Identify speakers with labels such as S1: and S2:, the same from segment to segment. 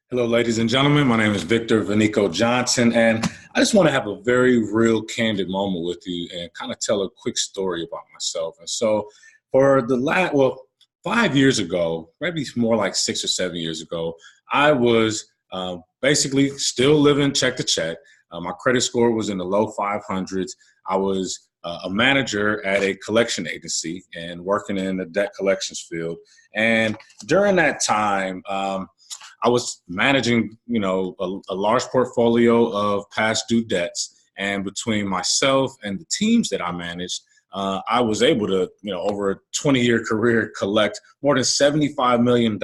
S1: Hello, ladies and gentlemen. My name is Victor Vanico Johnson, and I just want to have a very real, candid moment with you and kind of tell a quick story about myself. And so, for the 5 years ago, maybe more like 6 or 7 years ago, I was basically still living check to check. My credit score was in the low 500s. I was a manager at a collection agency and working in the debt collections field. And during that time, I was managing, a large portfolio of past due debts. And between myself and the teams that I managed, I was able to, over a 20-year career, collect more than $75 million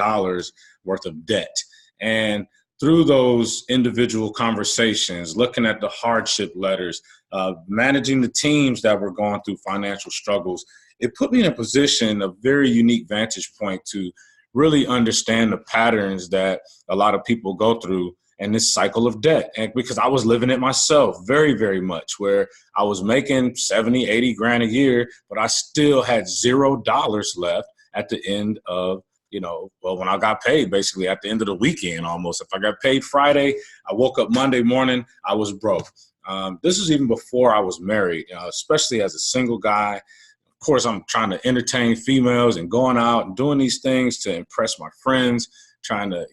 S1: worth of debt. And through those individual conversations, looking at the hardship letters, managing the teams that were going through financial struggles, it put me in a position, a very unique vantage point to really understand the patterns that a lot of people go through in this cycle of debt. And because I was living it myself very, very much, where I was making 70, 80 grand a year, but I still had $0 left at the end of, when I got paid, basically at the end of the weekend almost. If I got paid Friday, I woke up Monday morning, I was broke. This was even before I was married, especially as a single guy. Of course, I'm trying to entertain females and going out and doing these things to impress my friends, trying to,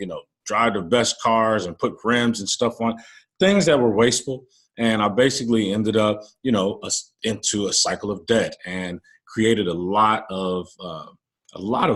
S1: drive the best cars and put rims and stuff on, things that were wasteful. And I basically ended up, into a cycle of debt and created a lot of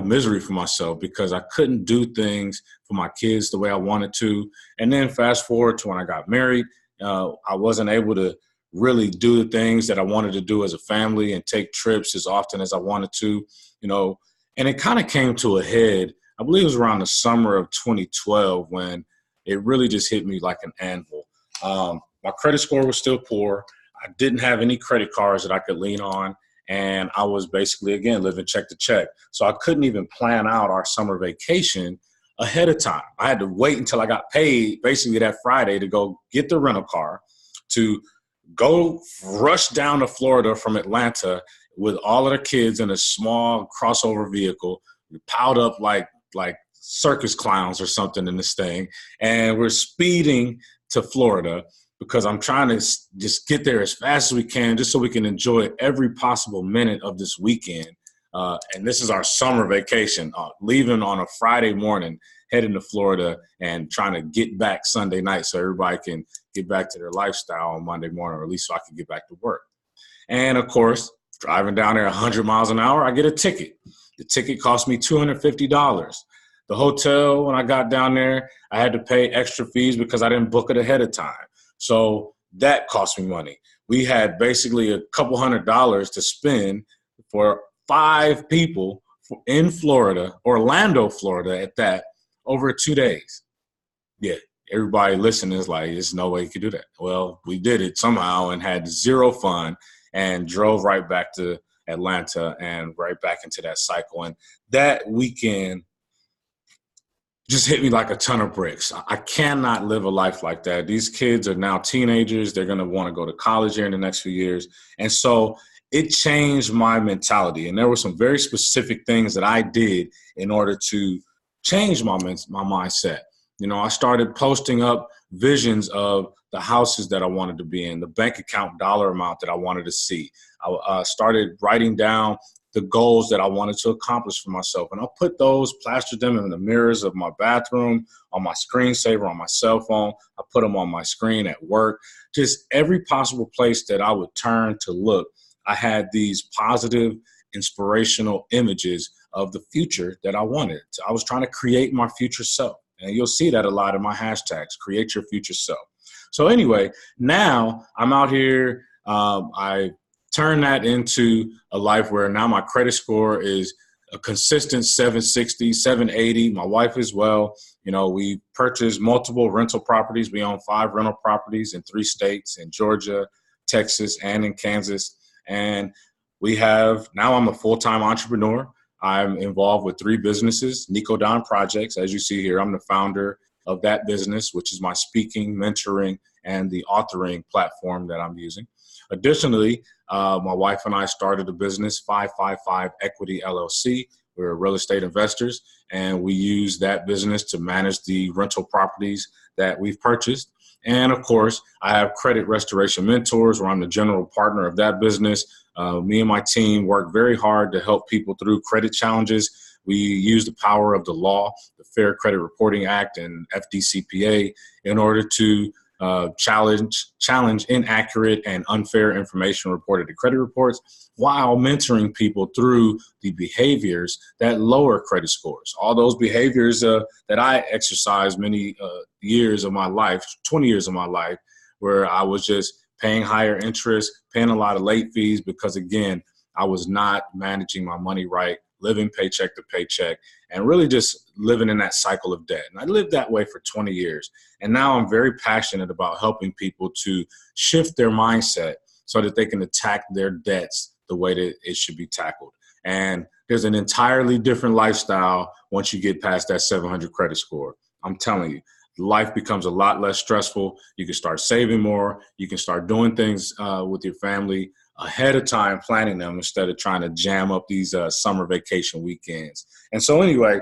S1: misery for myself because I couldn't do things for my kids the way I wanted to. And then fast forward to when I got married, I wasn't able to really do the things that I wanted to do as a family and take trips as often as I wanted to, and it kind of came to a head. I believe it was around the summer of 2012 when it really just hit me like an anvil. My credit score was still poor. I didn't have any credit cards that I could lean on. And I was basically, again, living check to check. So I couldn't even plan out our summer vacation ahead of time. I had to wait until I got paid basically that Friday to go get the rental car, to go rush down to Florida from Atlanta with all of the kids in a small crossover vehicle, piled up like circus clowns or something in this thing. And we're speeding to Florida because I'm trying to just get there as fast as we can just so we can enjoy every possible minute of this weekend. And this is our summer vacation, leaving on a Friday morning, heading to Florida and trying to get back Sunday night so everybody can get back to their lifestyle on Monday morning, or at least so I can get back to work. And of course, driving down there 100 miles an hour, I get a ticket. The ticket cost me $250. The hotel, when I got down there, I had to pay extra fees because I didn't book it ahead of time. So that cost me money. We had basically a couple $100s to spend for 5 people in Florida, Orlando, Florida at that, over 2 days. Yeah, everybody listening is like, there's no way you could do that. Well, we did it somehow and had zero fun and drove right back to Atlanta and right back into that cycle. And that weekend just hit me like a ton of bricks. I cannot live a life like that. These kids are now teenagers. They're going to want to go to college here in the next few years. And so it changed my mentality. And there were some very specific things that I did in order to change my mindset. I started posting up visions of the houses that I wanted to be in, the bank account dollar amount that I wanted to see. I started writing down the goals that I wanted to accomplish for myself. And I'll plastered them in the mirrors of my bathroom, on my screensaver, on my cell phone. I put them on my screen at work, just every possible place that I would turn to look. I had these positive, inspirational images of the future that I wanted. So I was trying to create my future self. And you'll see that a lot in my hashtags, create your future self. So anyway, now I'm out here. I turn that into a life where now my credit score is a consistent 760, 780. My wife as well. We purchased multiple rental properties. We own 5 rental properties in 3 states, in Georgia, Texas, and in Kansas. And now I'm a full-time entrepreneur. I'm involved with 3 businesses, Nico Don Projects. As you see here, I'm the founder of that business, which is my speaking, mentoring, and the authoring platform that I'm using. Additionally, my wife and I started a business, 555 Equity LLC, We're real estate investors, and we use that business to manage the rental properties that we've purchased. And of course, I have Credit Restoration Mentors, where I'm the general partner of that business. Me and my team work very hard to help people through credit challenges. We use the power of the law, the Fair Credit Reporting Act and FDCPA, in order to challenge inaccurate and unfair information reported to credit reports, while mentoring people through the behaviors that lower credit scores. All those behaviors that I exercised many years of my life, 20 years of my life, where I was just paying higher interest, paying a lot of late fees because, again, I was not managing my money right, living paycheck to paycheck, and really just living in that cycle of debt. And I lived that way for 20 years. And now I'm very passionate about helping people to shift their mindset so that they can attack their debts the way that it should be tackled. And there's an entirely different lifestyle once you get past that 700 credit score. I'm telling you, life becomes a lot less stressful. You can start saving more. You can start doing things with your family ahead of time, planning them instead of trying to jam up these summer vacation weekends. And so anyway,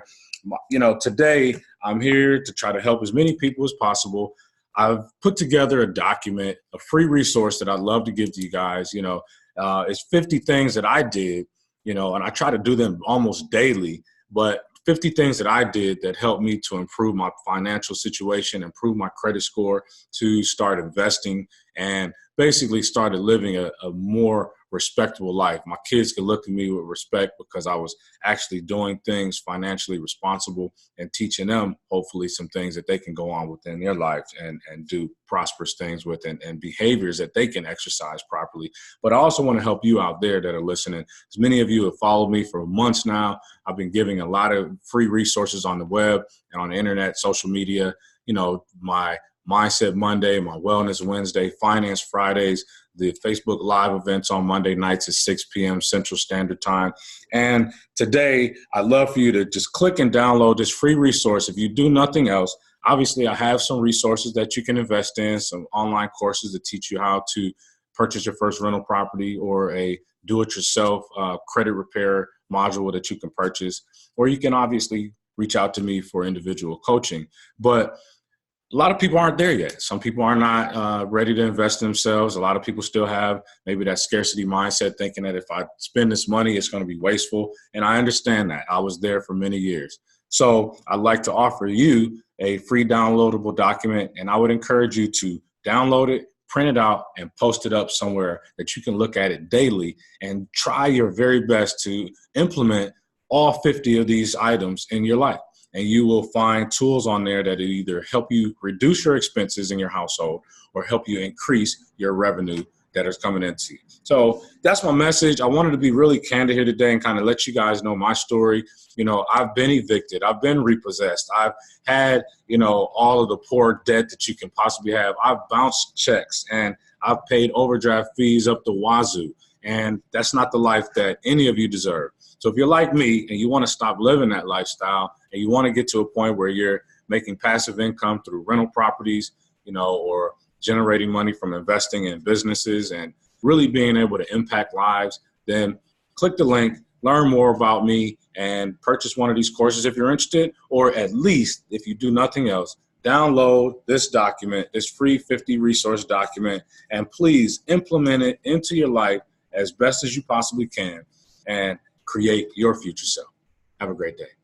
S1: today I'm here to try to help as many people as possible. I've put together a document, a free resource that I'd love to give to you guys. It's 50 things that I did, and I try to do them almost daily, but 50 things that I did that helped me to improve my financial situation, improve my credit score, to start investing, and basically started living a more respectable life. My kids could look at me with respect because I was actually doing things financially responsible and teaching them, hopefully, some things that they can go on within their lives and do prosperous things with, and behaviors that they can exercise properly. But I also want to help you out there that are listening. As many of you have followed me for months now, I've been giving a lot of free resources on the web and on the internet, social media, my Mindset Monday, my Wellness Wednesday, Finance Fridays, the Facebook Live events on Monday nights at 6 p.m. Central Standard Time. And today, I'd love for you to just click and download this free resource. If you do nothing else, obviously, I have some resources that you can invest in, some online courses that teach you how to purchase your first rental property, or a do-it-yourself credit repair module that you can purchase, or you can obviously reach out to me for individual coaching. But a lot of people aren't there yet. Some people are not ready to invest in themselves. A lot of people still have maybe that scarcity mindset, thinking that if I spend this money, it's going to be wasteful. And I understand that. I was there for many years. So I'd like to offer you a free downloadable document, and I would encourage you to download it, print it out, and post it up somewhere that you can look at it daily and try your very best to implement all 50 of these items in your life. And you will find tools on there that either help you reduce your expenses in your household or help you increase your revenue that is coming into you. So that's my message. I wanted to be really candid here today and kind of let you guys know my story. I've been evicted. I've been repossessed. I've had, all of the poor debt that you can possibly have. I've bounced checks and I've paid overdraft fees up the wazoo. And that's not the life that any of you deserve. So if you're like me and you want to stop living that lifestyle and you want to get to a point where you're making passive income through rental properties, or generating money from investing in businesses and really being able to impact lives, then click the link, learn more about me, and purchase one of these courses if you're interested, or at least, if you do nothing else, download this document, this free 50 resource document, and please implement it into your life as best as you possibly can and create your future self. Have a great day.